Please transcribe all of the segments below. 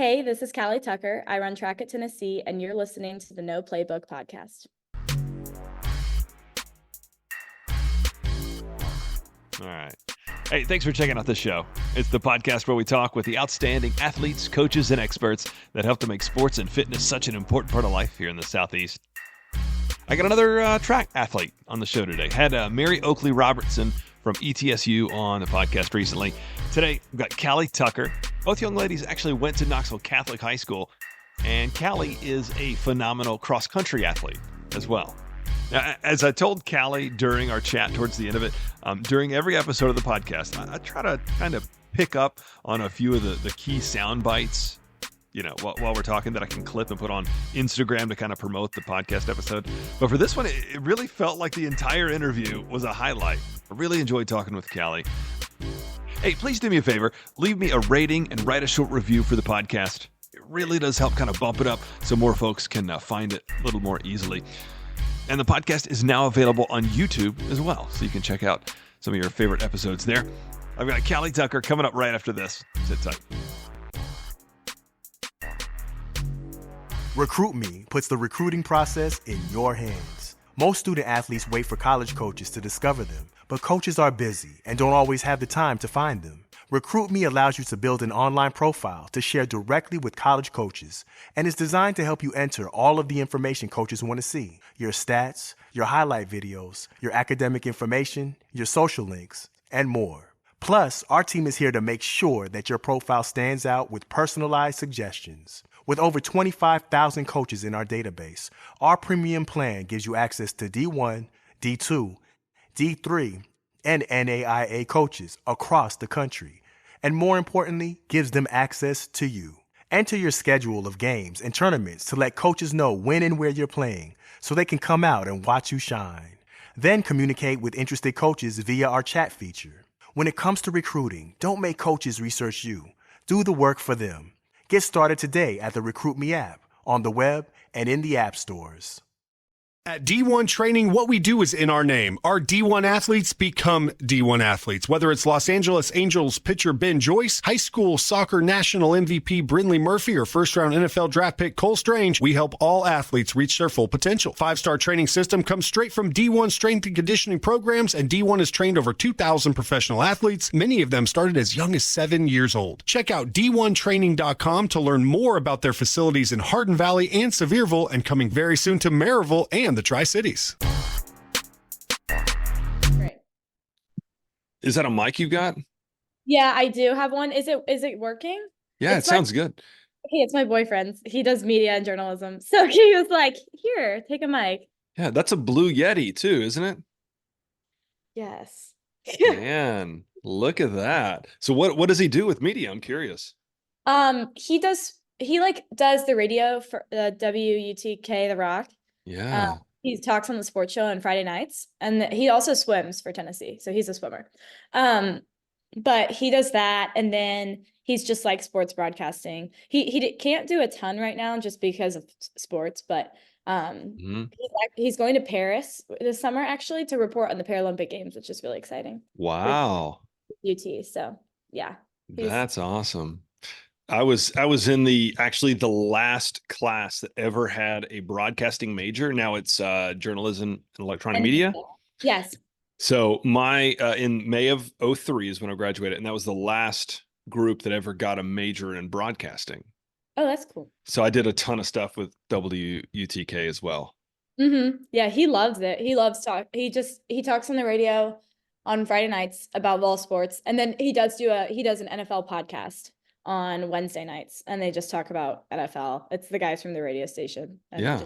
Hey, this is Callie Tucker. I run track at Tennessee, and you're listening to the No Playbook podcast. All right. Hey, thanks for checking out this show. It's the podcast where we talk with the outstanding athletes, coaches, and experts that help to make sports and fitness such an important part of life here in the Southeast. I got another track athlete on the show today. Had Mary Oakley Robertson from ETSU on the podcast recently. Today, we've got Callie Tucker. Both young ladies actually went to Knoxville Catholic High School, and Callie is a phenomenal cross-country athlete as well. Now, as I told Callie during our chat towards the end of it, during every episode of the podcast, I try to kind of pick up on a few of the key sound bites, while we're talking that I can clip and put on Instagram to kind of promote the podcast episode. But for this one, it really felt like the entire interview was a highlight. I really enjoyed talking with Callie. Hey, please do me a favor. Leave me a rating and write a short review for the podcast. It really does help kind of bump it up so more folks can find it a little more easily. And the podcast is now available on YouTube as well, so you can check out some of your favorite episodes there. I've got Callie Tucker coming up right after this. Sit tight. Recruit Me puts the recruiting process in your hands. Most student athletes wait for college coaches to discover them, but coaches are busy and don't always have the time to find them. Recruit Me allows you to build an online profile to share directly with college coaches and is designed to help you enter all of the information coaches want to see: your stats, your highlight videos, your academic information, your social links, and more. Plus, our team is here to make sure that your profile stands out with personalized suggestions. With over 25,000 coaches in our database, our premium plan gives you access to D1, D2, D3, and NAIA coaches across the country, and more importantly, gives them access to you. Enter your schedule of games and tournaments to let coaches know when and where you're playing so they can come out and watch you shine. Then communicate with interested coaches via our chat feature. When it comes to recruiting, don't make coaches research you. Do the work for them. Get started today at the Recruit Me app, on the web, and in the app stores. At D1 Training, what we do is in our name. Our D1 athletes become D1 athletes. Whether it's Los Angeles Angels pitcher Ben Joyce, high school soccer national MVP Brindley Murphy, or first-round NFL draft pick Cole Strange, we help all athletes reach their full potential. 5-star training system comes straight from D1 strength and conditioning programs, and D1 has trained over 2,000 professional athletes. Many of them started as young as 7 years old. Check out D1Training.com to learn more about their facilities in Hardin Valley and Sevierville, and coming very soon to Maryville and the Tri-Cities. Great. Is that a mic you got? Yeah, I do have one. Is it working? Yeah, it sounds good. Okay, it's my boyfriend's. He does media and journalism. So he was like, here, take a mic. Yeah, that's a Blue Yeti too, isn't it? Yes. Man, look at that. So what does he do with media? I'm curious. He does the radio for WUTK The Rock. Yeah. He talks on the sports show on Friday nights, and he also swims for Tennessee. So he's a swimmer. But he does that, and then he's just like sports broadcasting. He can't do a ton right now just because of sports, but he's going to Paris this summer actually to report on the Paralympic Games, which is really exciting. Wow. UT. So yeah. That's awesome. I was in the last class that ever had a broadcasting major. Now it's journalism and electronic media. Yes. So my in May of 2003 is when I graduated, and that was the last group that ever got a major in broadcasting. Oh, that's cool. So I did a ton of stuff with WUTK as well. Mm-hmm. Yeah, he loves it. He loves talk. He talks on the radio on Friday nights about Vols sports, and then he does an NFL podcast on Wednesday nights, and they just talk about NFL. It's the guys from the radio station. And yeah.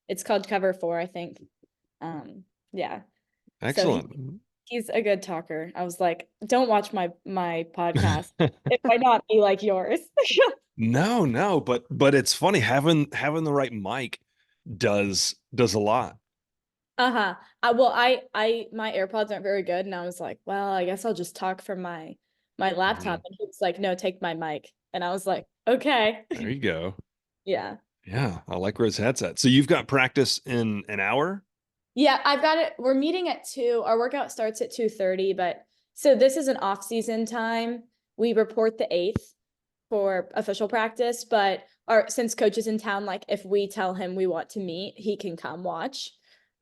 It's called Cover 4, I think. Yeah. Excellent. So he's a good talker. I was like, don't watch my podcast. It might not be like yours. No, but it's funny having the right mic does a lot. Well, I my AirPods aren't very good, and I was like, well, I guess I'll just talk from my laptop. And he was like, no, take my mic. And I was like, okay. There you go. Yeah. Yeah, I like where his head's at. So you've got practice in an hour? Yeah, I've got it. We're meeting at 2. Our workout starts at 2:30, but so this is an off-season time. We report the 8th. for official practice, but since coach is in town, like if we tell him we want to meet, he can come watch.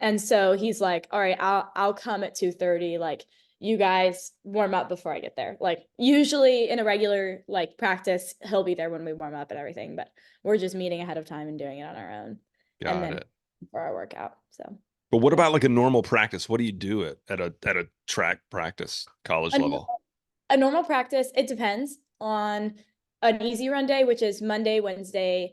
And so he's like, all right, I'll come at 2:30. Like, you guys warm up before I get there. Like, usually in a regular like practice, he'll be there when we warm up and everything, but we're just meeting ahead of time and doing it on our own. And Got then it. for our workout. So But what yeah. about like a normal practice? What do you do at a track practice, college A, level? a normal practice, it depends on an easy run day, which is Monday, Wednesday,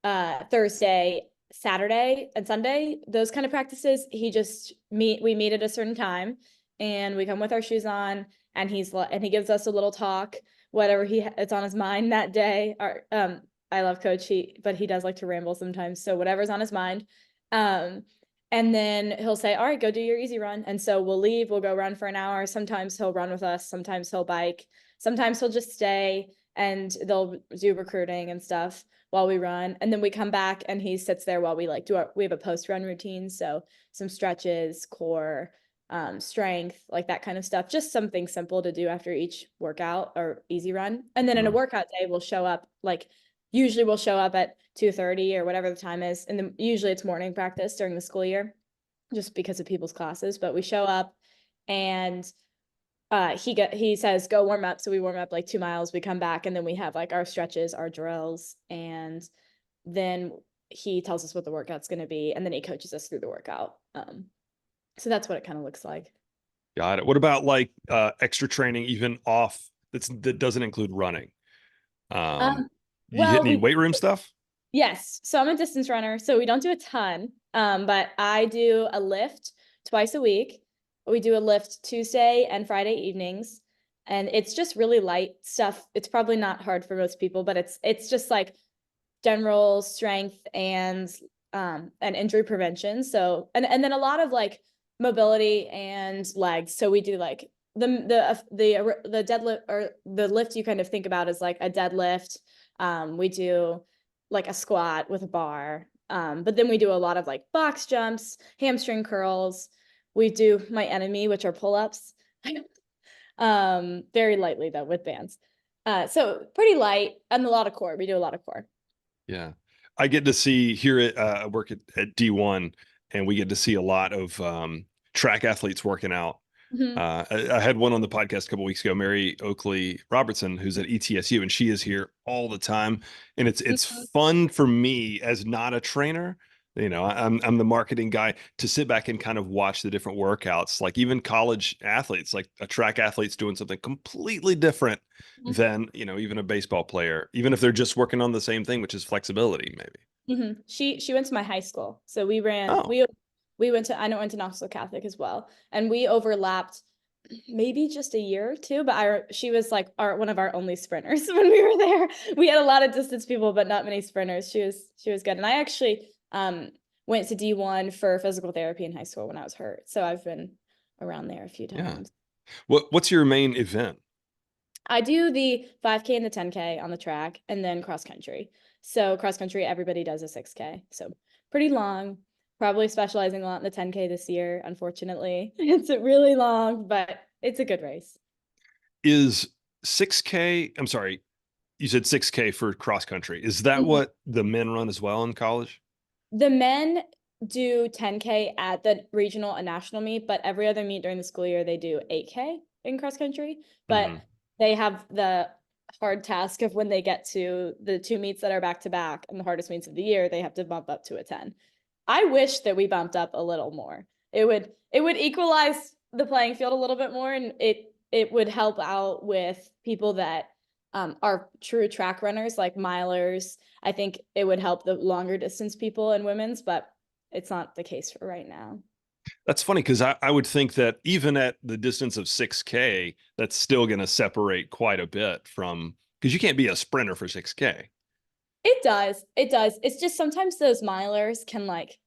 Thursday, Saturday, and Sunday. Those kind of practices, we meet at a certain time and we come with our shoes on, and he gives us a little talk, whatever it's on his mind that day. I love coach, but he does like to ramble sometimes. So whatever's on his mind. And then he'll say, all right, go do your easy run. And so we'll leave, we'll go run for an hour. Sometimes he'll run with us. Sometimes he'll bike. Sometimes he'll just stay and they'll do recruiting and stuff while we run. And then we come back and he sits there while we we have a post-run routine. So some stretches, core, strength, like that kind of stuff. Just something simple to do after each workout or easy run. And then in a workout day, usually we'll show up at 2:30 or whatever the time is. And then usually it's morning practice during the school year, just because of people's classes. But we show up and he says, go warm up. So we warm up like 2 miles, we come back, and then we have like our stretches, our drills, and then he tells us what the workout's going to be, and then he coaches us through the workout. So that's what it kind of looks like. Got it. What about like extra training, even off that doesn't include running? You hit any weight room stuff? Yes. So I'm a distance runner, so we don't do a ton. But I do a lift twice a week. We do a lift Tuesday and Friday evenings, and it's just really light stuff. It's probably not hard for most people, but it's just like general strength and injury prevention. So and then a lot of like mobility and legs. So we do like the deadlift, or the lift you kind of think about as like a deadlift. We do like a squat with a bar. But then we do a lot of like box jumps, hamstring curls. We do my enemy, which are pull-ups. Very lightly though, with bands. So pretty light, and a lot of core. We do a lot of core. Yeah. I get to see here at work at D1, and we get to see a lot of track athletes working out. I had one on the podcast a couple of weeks ago, Mary Oakley Robertson, who's at ETSU, and she is here all the time. And it's fun for me as not a trainer. You know, I'm the marketing guy, to sit back and kind of watch the different workouts, like even college athletes, like a track athlete's doing something completely different than, you know, even a baseball player, even if they're just working on the same thing, which is flexibility, maybe. She went to my high school. So we went to Knoxville Catholic as well. And we overlapped maybe just a year or two, but she was like one of our only sprinters when we were there. We had a lot of distance people, but not many sprinters. She was good. And I actually went to D1 for physical therapy in high school when I was hurt. So I've been around there a few times. Yeah. What's your main event? I do the 5K and the 10K on the track, and then cross country. So cross country, everybody does a 6K. So pretty long. Probably specializing a lot in the 10K this year, unfortunately. It's really long, but it's a good race. Is 6K, I'm sorry, you said 6K for cross country. Is that what the men run as well in college? The men do 10K at the regional and national meet, but every other meet during the school year, they do 8K in cross country. But they have the hard task of when they get to the 2 meets that are back to back and the hardest meets of the year, they have to bump up to a 10. I wish that we bumped up a little more. It would equalize the playing field a little bit more, and it would help out with people that are true track runners, like milers. I think it would help the longer distance people in women's, but it's not the case for right now. That's funny, because I would think that even at the distance of 6K, that's still going to separate quite a bit from, because you can't be a sprinter for 6K. It does. It's just sometimes those milers can like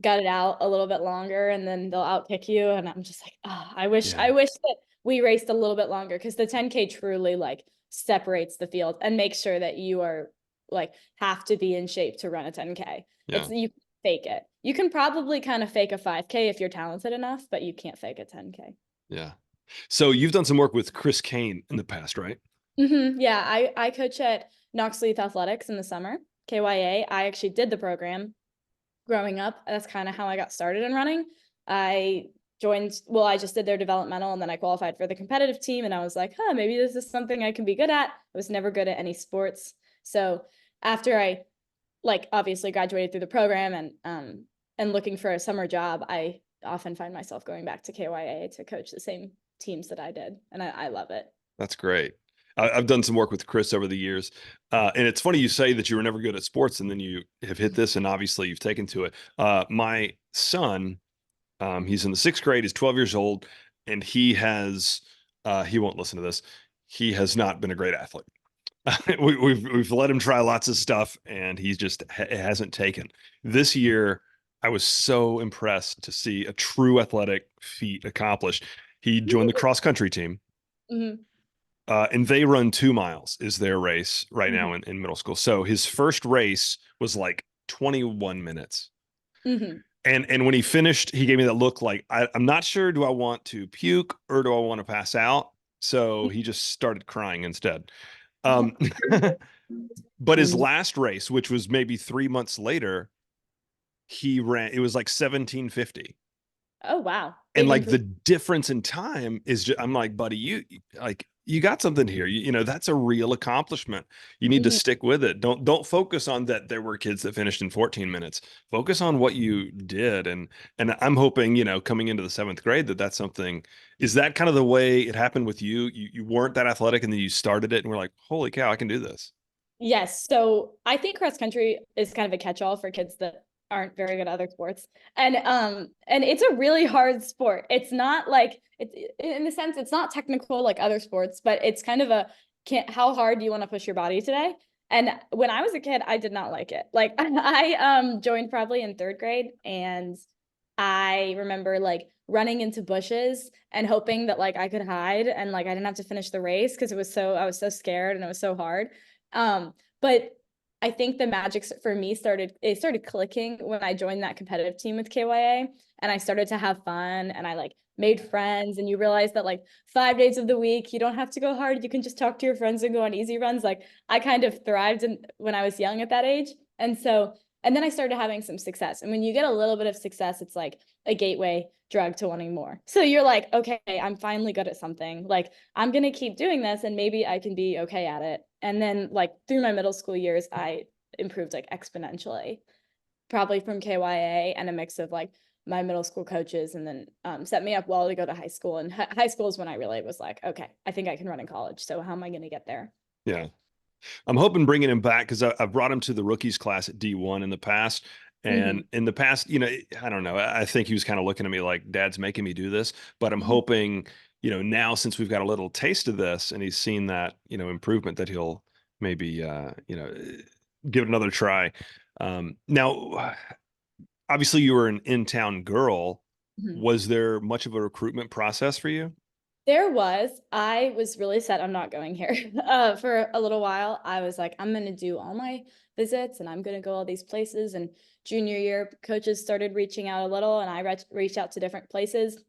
gut it out a little bit longer, and then they'll outkick you. And I'm just like, I wish that we raced a little bit longer, because the 10K truly like separates the field and makes sure that you are like have to be in shape to run a 10K. Yeah. You fake it. You can probably kind of fake a 5K if you're talented enough, but you can't fake a 10K. Yeah. So you've done some work with Chris Kane in the past, right? Yeah, I coach at Knoxville Athletics in the summer, KYA. I actually did the program growing up. That's kind of how I got started in running. I I just did their developmental and then I qualified for the competitive team and I was like, huh, maybe this is something I can be good at. I was never good at any sports. So after I obviously graduated through the program and looking for a summer job, I often find myself going back to KYA to coach the same teams that I did. And I love it. That's great. I've done some work with Chris over the years. And it's funny you say that you were never good at sports and then you have hit this and obviously you've taken to it. My son, he's in the 6th grade, he's 12 years old, and he won't listen to this. He has not been a great athlete. We've let him try lots of stuff and he just it hasn't taken. This year, I was so impressed to see a true athletic feat accomplished. He joined the cross country team. Mm-hmm. And they run 2 miles is their race right Mm-hmm. now in middle school. So his first race was like 21 minutes. Mm-hmm. And when he finished, he gave me that look like, I'm not sure, do I want to puke or do I want to pass out? So he just started crying instead. Um, but his last race, which was maybe 3 months later, it was like 17:50. Oh, wow. And Big like the improvement. difference in time is just, I'm like, buddy, you got something here. That's a real accomplishment. You need to Mhm. stick with it. Don't focus on that. There were kids that finished in 14 minutes. Focus on what you did. And I'm hoping, coming into the 7th grade, that's something. Is that kind of the way it happened with you? You weren't that athletic and then you started it and we're like, holy cow, I can do this. Yes. So I think cross country is kind of a catch-all for kids that aren't very good at other sports. And it's a really hard sport. It's not like it's in the sense it's not technical like other sports, but it's kind of how hard do you want to push your body today? And when I was a kid, I did not like it. Like I joined probably in 3rd grade and I remember like running into bushes and hoping that like I could hide and like I didn't have to finish the race because I was so scared and it was so hard. But I think the magic for me started clicking when I joined that competitive team with KYA and I started to have fun and I like made friends and you realize that like 5 days of the week, you don't have to go hard. You can just talk to your friends and go on easy runs. Like I kind of thrived when I was young at that age. And then I started having some success. And when you get a little bit of success, it's like a gateway drug to wanting more. So you're like, okay, I'm finally good at something. Like I'm going to keep doing this and maybe I can be okay at it. And then like through my middle school years, I improved like exponentially, probably from KYA and a mix of like my middle school coaches and then set me up well to go to high school. And high school is when I really was like, okay, I think I can run in college. So how am I going to get there? Yeah. I'm hoping bringing him back because I've brought him to the rookies class at D1 in the past. And Mm-hmm. in the past, I don't know. I think he was kind of looking at me like, Dad's making me do this. But I'm Mm-hmm. hoping, now since we've got a little taste of this and he's seen that, improvement that he'll maybe, give it another try. Now, obviously, you were an in-town girl. Mm-hmm. Was there much of a recruitment process for you? I was really set on not going here for a little while. I was like, I'm going to do all my visits and I'm going to go all these places. And junior year, coaches started reaching out a little and I reached out to different places.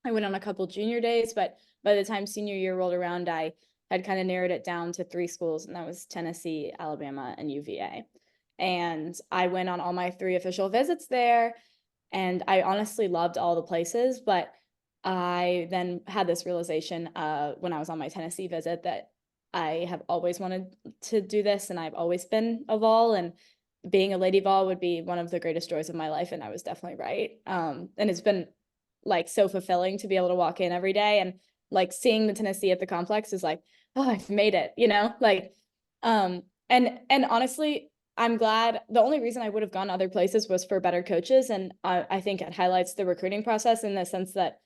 I went on a couple junior days, but by the time senior year rolled around, I had kind of narrowed it down to 3 schools, and that was Tennessee, Alabama, and UVA. And I went on all my 3 official visits there. And I honestly loved all the places, but I then had this realization when I was on my Tennessee visit that I have always wanted to do this and I've always been a Vol and being a Lady Vol would be one of the greatest joys of my life. And I was definitely right. And it's been like so fulfilling to be able to walk in every day and like seeing the Tennessee at the complex is like, oh, I've made it, and honestly, I'm glad. The only reason I would have gone other places was for better coaches. And I think it highlights the recruiting process in the sense that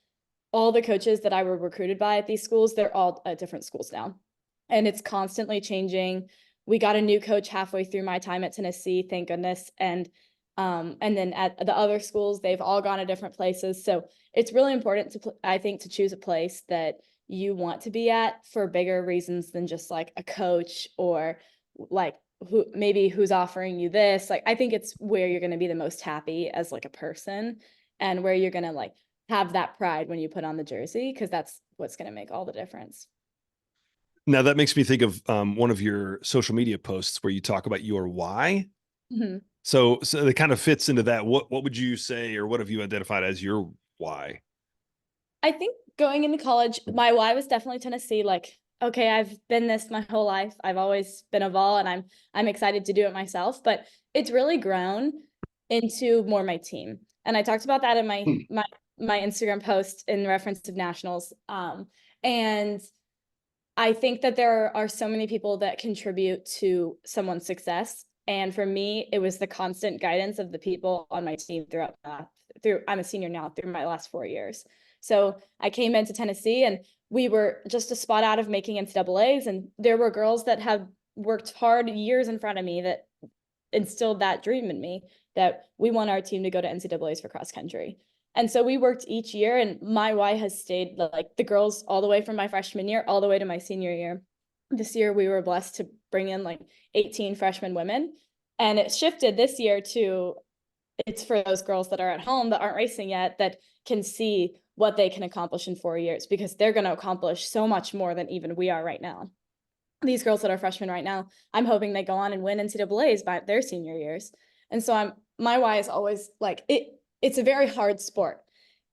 all the coaches that I were recruited by at these schools, they're all at different schools now. And it's constantly changing. We got a new coach halfway through my time at Tennessee, thank goodness. And then at the other schools, they've all gone to different places. So it's really important I think, to choose a place that you want to be at for bigger reasons than just like a coach or like who's offering you this. Like I think it's where you're going to be the most happy as like a person and where you're going to like have that pride when you put on the jersey, because that's what's going to make all the difference. Now that makes me think of one of your social media posts where you talk about your why. Mhm. So it kind of fits into that. What would you say, or what have you identified as your why? I think going into college, my why was definitely Tennessee. Like, okay, I've been this my whole life. I've always been a Vol, and I'm excited to do it myself. But it's really grown into more my team. And I talked about that in my Instagram post in reference to nationals. And I think that there are so many people that contribute to someone's success. And for me, it was the constant guidance of the people on my team through I'm a senior now, through my last 4 years. So I came into Tennessee and we were just a spot out of making NCAAs. And there were girls that have worked hard years in front of me that instilled that dream in me, that we want our team to go to NCAAs for cross country. And so we worked each year, and my why has stayed like the girls all the way from my freshman year all the way to my senior year. This year we were blessed to bring in like 18 freshman women, and it shifted this year to it's for those girls that are at home that aren't racing yet, that can see what they can accomplish in 4 years, because they're going to accomplish so much more than even we are right now. These girls that are freshmen right now, I'm hoping they go on and win NCAAs by their senior years. And so my why is always like it's a very hard sport,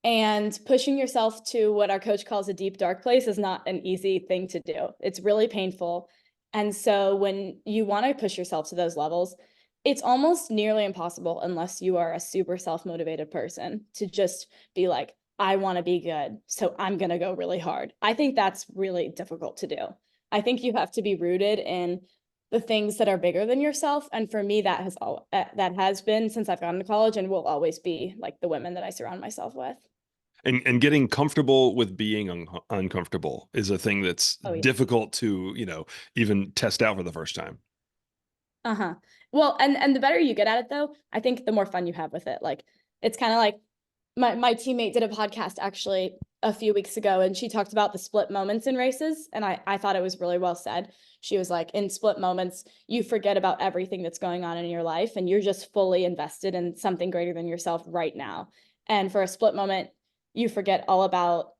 and pushing yourself to what our coach calls a deep dark place is not an easy thing to do. It's really painful. And so when you want to push yourself to those levels, it's almost nearly impossible unless you are a super self-motivated person to just be like, I want to be good, so I'm going to go really hard. I think that's really difficult to do. I think you have to be rooted in the things that are bigger than yourself. And for me, that has been since I've gone to college, and will always be like the women that I surround myself with. And getting comfortable with being uncomfortable is a thing that's Oh, yeah. difficult to, even test out for the first time. Uh-huh. Well, and the better you get at it though, I think the more fun you have with it. Like, it's kind of like my teammate did a podcast actually a few weeks ago, and she talked about the split moments in races. And I thought it was really well said. She was like, in split moments, you forget about everything that's going on in your life, and you're just fully invested in something greater than yourself right now. And for a split moment, you forget all about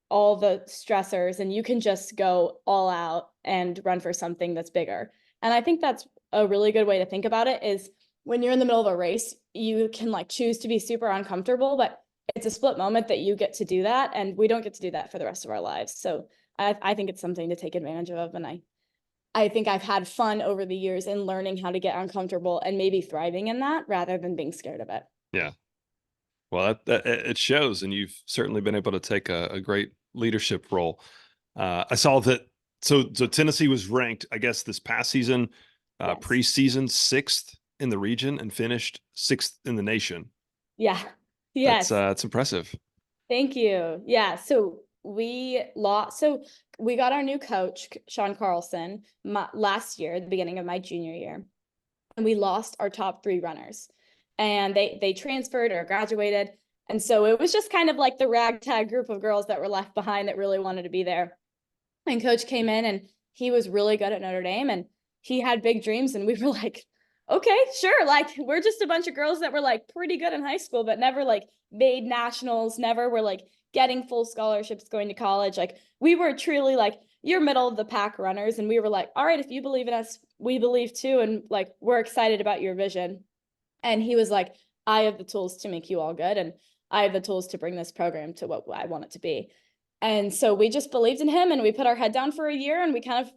all the stressors, and you can just go all out and run for something that's bigger. And I think that's a really good way to think about it, is when you're in the middle of a race, you can like choose to be super uncomfortable, but it's a split moment that you get to do that. And we don't get to do that for the rest of our lives. So I think it's something to take advantage of. And I think I've had fun over the years in learning how to get uncomfortable and maybe thriving in that rather than being scared of it. Yeah. Well, that it shows, and you've certainly been able to take a great leadership role. I saw that. So Tennessee was ranked, I guess, this past season, Yes. preseason 6th in the region and finished 6th in the nation. Yeah. Yes. That's impressive. Thank you. Yeah. So we got our new coach, Sean Carlson, last year, at the beginning of my junior year, and we lost our top 3 runners, and they transferred or graduated. And so it was just kind of like the ragtag group of girls that were left behind that really wanted to be there. And coach came in, and he was really good at Notre Dame, and he had big dreams. And we were like, okay, sure. Like, we're just a bunch of girls that were like pretty good in high school, but never like made nationals, never were like getting full scholarships going to college. Like, we were truly like, you're middle of the pack runners. And we were like, all right, if you believe in us, we believe too. And like, we're excited about your vision. And he was like, I have the tools to make you all good, and I have the tools to bring this program to what I want it to be. And so we just believed in him, and we put our head down for a year, and we kind of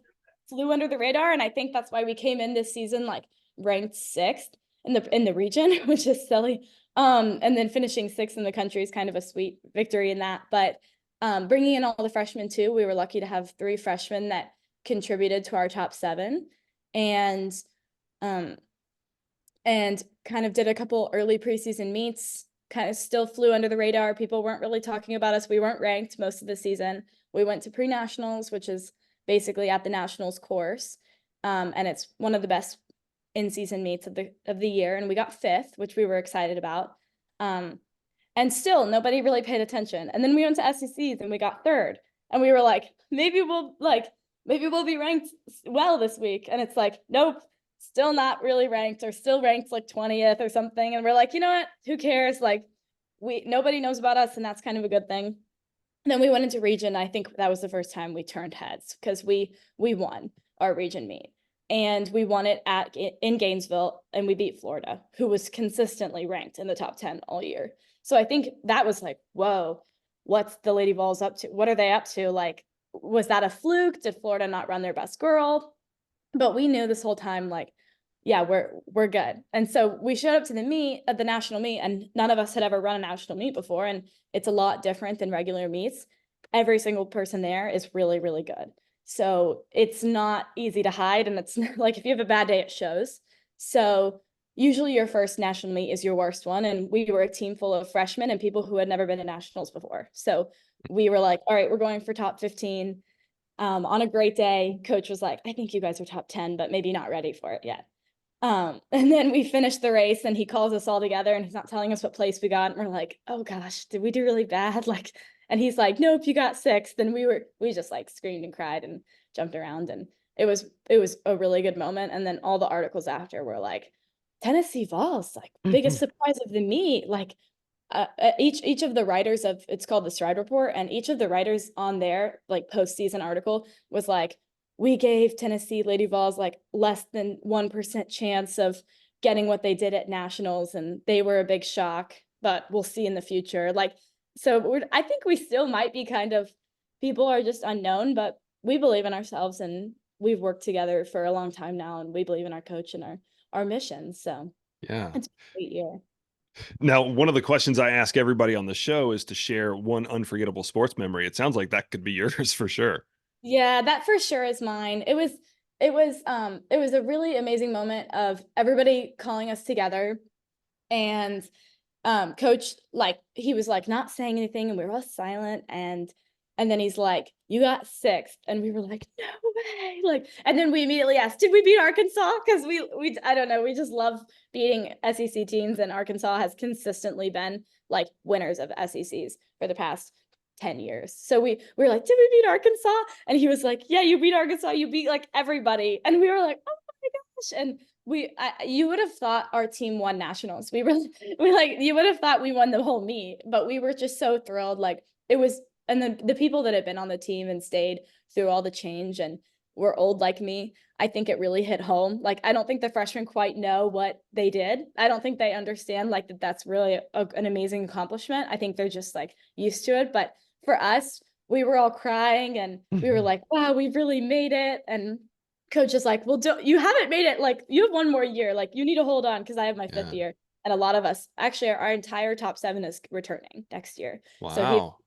flew under the radar. And I think that's why we came in this season like ranked 6th in the region, which is silly. And then finishing 6th in the country is kind of a sweet victory in that. But bringing in all the freshmen too, we were lucky to have 3 freshmen that contributed to our top 7, and kind of did a couple early preseason meets, kind of still flew under the radar. People weren't really talking about us. We weren't ranked most of the season. We went to pre-nationals, which is basically at the nationals course. And it's one of the best in-season meets of the year. And we got 5th, which we were excited about. And still nobody really paid attention. And then we went to SECs and we got 3rd. And we were like, maybe we'll be ranked well this week. And it's like, nope, still not really ranked, or still ranked like 20th or something. And we're like, you know what? Who cares? Like, nobody knows about us, and that's kind of a good thing. Then we went into region. I think that was the first time we turned heads because we won our region meet, and we won it in Gainesville, and we beat Florida, who was consistently ranked in the top 10 all year. So I think that was like, whoa, what's the Lady Vols up to? What are they up to? Like, was that a fluke? Did Florida not run their best girl? But we knew this whole time, like, yeah, we're good. And so we showed up to the meet, at the national meet, and none of us had ever run a national meet before. And it's a lot different than regular meets. Every single person there is really, really good. So it's not easy to hide. And it's like, if you have a bad day, it shows. So usually your first national meet is your worst one. And we were a team full of freshmen and people who had never been to nationals before. So we were like, all right, we're going for top 15. On a great day, coach was like, I think you guys are top 10, but maybe not ready for it yet. And then we finished the race and he calls us all together and he's not telling us what place we got. And we're like, oh gosh, did we do really bad? Like, and he's like, nope, you got 6th. And we just like screamed and cried and jumped around. And it was a really good moment. And then all the articles after were like, Tennessee Vols, like biggest surprise of the meet. Like, each of the writers of, it's called the Stride Report, and each of the writers on their like postseason article was like, we gave Tennessee Lady Vols like less than 1% chance of getting what they did at nationals, and they were a big shock, but we'll see in the future. Like, so I think we still might be kind of, people are just unknown, but we believe in ourselves and we've worked together for a long time now, and we believe in our coach and our mission. So Yeah. it's a great year. Now, one of the questions I ask everybody on the show is to share one unforgettable sports memory. It sounds like that could be yours for sure. Yeah, that for sure is mine. It was a really amazing moment of everybody calling us together, and coach, like, he was like not saying anything and we were all silent, and then he's like, you got 6th, and we were like, no way. Like, and then we immediately asked, did we beat Arkansas? Because we I don't know, we just love beating SEC teams, and Arkansas has consistently been like winners of SECs for the past 10 years. So we were like, did we beat Arkansas? And he was like, yeah, you beat Arkansas, you beat like everybody. And we were like, oh my gosh. And you would have thought our team won nationals. We like, you would have thought we won the whole meet, but we were just so thrilled. Like, it was, and the people that had been on the team and stayed through all the change and were old like me, I think it really hit home. Like, I don't think the freshmen quite know what they did. I don't think they understand like that's really an amazing accomplishment. I think they're just like used to it. But for us, we were all crying and we were like, wow, we've really made it. And coach is like, well, you haven't made it. Like, you have one more year. Like, you need to hold on, because I have my 5th year. And a lot of us, actually, our entire top 7 is returning next year. Wow.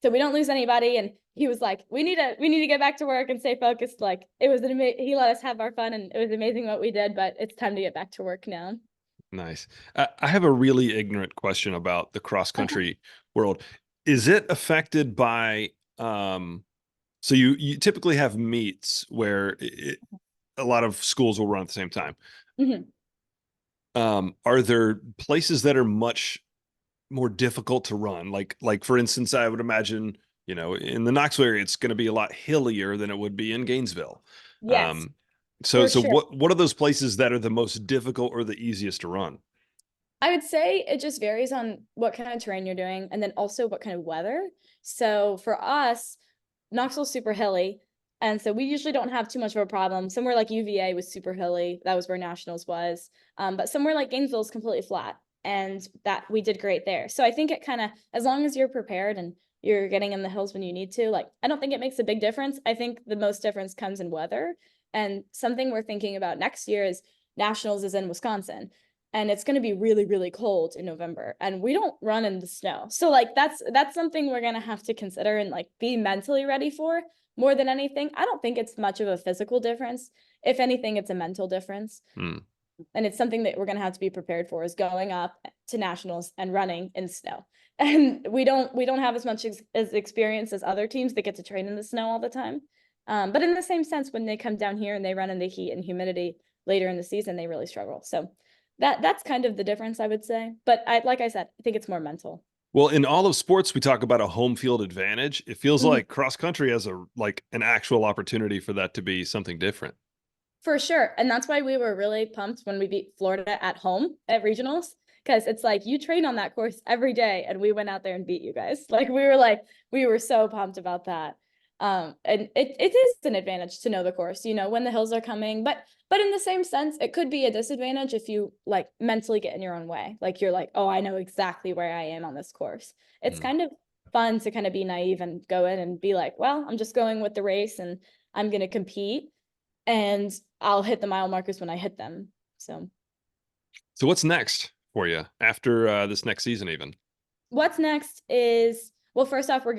So we don't lose anybody. And he was like, we need to get back to work and stay focused. Like, it was he let us have our fun, and it was amazing what we did, but it's time to get back to work now. Nice. I have a really ignorant question about the cross country world. Is it affected by, so you typically have meets where a lot of schools will run at the same time. Are there places that are much more difficult to run? Like for instance, I would imagine, in the Knoxville area, it's going to be a lot hillier than it would be in Gainesville. Yes. So sure. what are those places that are the most difficult or the easiest to run? I would say it just varies on what kind of terrain you're doing, and then also what kind of weather. So for us, Knoxville's super hilly, and so we usually don't have too much of a problem. Somewhere like UVA was super hilly. That was where nationals was. But somewhere like Gainesville is completely flat, and that we did great there. So I think it kind of, as long as you're prepared and you're getting in the hills when you need to, like, I don't think it makes a big difference. I think the most difference comes in weather. And something we're thinking about next year is nationals is in Wisconsin. And it's going to be really, really cold in November, and we don't run in the snow. So like, that's something we're going to have to consider and like be mentally ready for more than anything. I don't think it's much of a physical difference. If anything, it's a mental difference. And it's something that we're going to have to be prepared for, is going up to nationals and running in snow. And we don't have as much as experience as other teams that get to train in the snow all the time. But in the same sense, when they come down here and they run in the heat and humidity later in the season, they really struggle. So that's kind of the difference, I would say. But like I said, I think it's more mental. Well, in all of sports, we talk about a home field advantage. It feels like cross country has an actual opportunity for that to be something different. For sure. And that's why we were really pumped when we beat Florida at home at regionals, because it's like you train on that course every day, and we went out there and beat you guys. Like we were so pumped about that. And it is an advantage to know the course, you know, when the hills are coming, but in the same sense, it could be a disadvantage if you like mentally get in your own way. Like you're like, oh, I know exactly where I am on this course. It's kind of fun to kind of be naive and go in and be like, well, I'm just going with the race and I'm going to compete and I'll hit the mile markers when I hit them. So what's next for you after this next season even? What's next is, well, first off, we're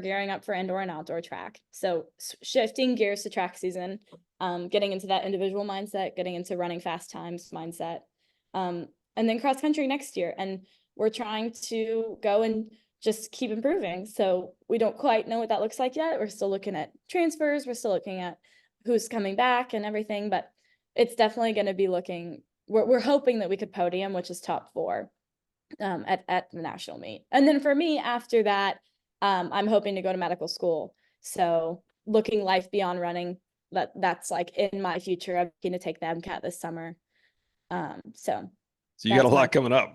gearing up for indoor and outdoor track. So shifting gears to track season, getting into that individual mindset, getting into running fast times mindset, and then cross country next year. And we're trying to go and just keep improving. So we don't quite know what that looks like yet. We're still looking at transfers. We're still looking at who's coming back and everything, but it's definitely going to be looking, we're hoping that we could podium, which is top 4. At the national meet. And then for me, after that, I'm hoping to go to medical school. So looking life beyond running, that's like in my future. I'm going to take the MCAT this summer. So you got a lot coming up.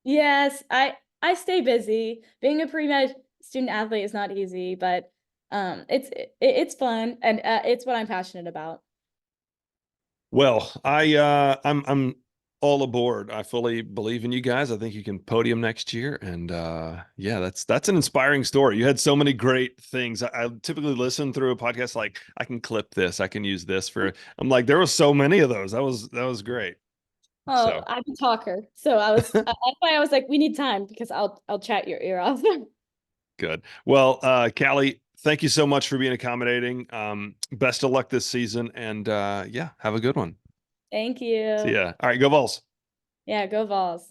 Yes, I stay busy. Being a pre-med student athlete is not easy, but it's fun, and it's what I'm passionate about. Well, I'm all aboard. I fully believe in you guys. I think you can podium next year. And yeah, that's an inspiring story. You had so many great things. I typically listen through a podcast like, I can clip this, I can use this for, I'm like, there was so many of those. That was great. Oh, So. I'm a talker. So that's why I was like, we need time, because I'll chat your ear off. Good. Well, Callie, thank you so much for being accommodating. Best of luck this season, and yeah, have a good one. Thank you. See ya. All right, go Vols. Yeah, go Vols.